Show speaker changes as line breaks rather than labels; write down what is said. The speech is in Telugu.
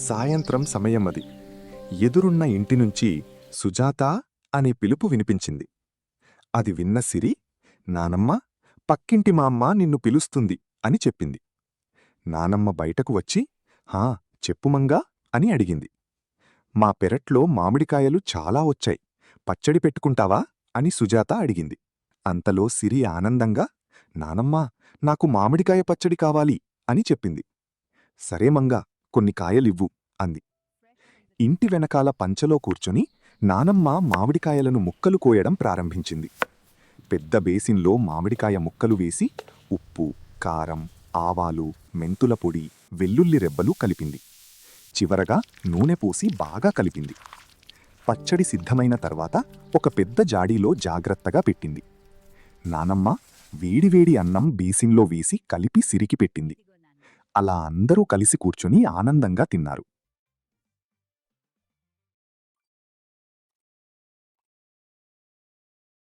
సాయంత్రం సమయమది. ఎదురున్న ఇంటినుంచి సుజాతా అనే పిలుపు వినిపించింది. అది విన్న సిరి, నానమ్మ, పక్కింటి మా అమ్మ నిన్ను పిలుస్తుంది అని చెప్పింది. నానమ్మ బయటకు వచ్చి, హా చెప్పుమంగా అని అడిగింది. మా పెరట్లో మామిడికాయలు చాలా వచ్చాయి, పచ్చడి పెట్టుకుంటావా అని సుజాత అడిగింది. అంతలో సిరి ఆనందంగా, నానమ్మా, నాకు మామిడికాయ పచ్చడి కావాలి అని చెప్పింది. సరే మంగా, కొన్ని కాయలివ్వు అంది. ఇంటి వెనకాల పంచలో కూర్చొని నానమ్మ మామిడికాయలను ముక్కలు కోయడం ప్రారంభించింది. పెద్ద బేసిన్లో మామిడికాయ ముక్కలు వేసి ఉప్పు, కారం, ఆవాలు, మెంతుల పొడి, వెల్లుల్లి రెబ్బలు కలిపింది. చివరగా నూనె పోసి బాగా కలిపింది. పచ్చడి సిద్ధమైన తర్వాత ఒక పెద్ద జాడీలో జాగ్రత్తగా పెట్టింది. నానమ్మ వేడివేడి అన్నం బేసిన్లో వేసి కలిపి సిరికి పెట్టింది. అలా అందరూ కలిసి కూర్చుని ఆనందంగా తిన్నారు.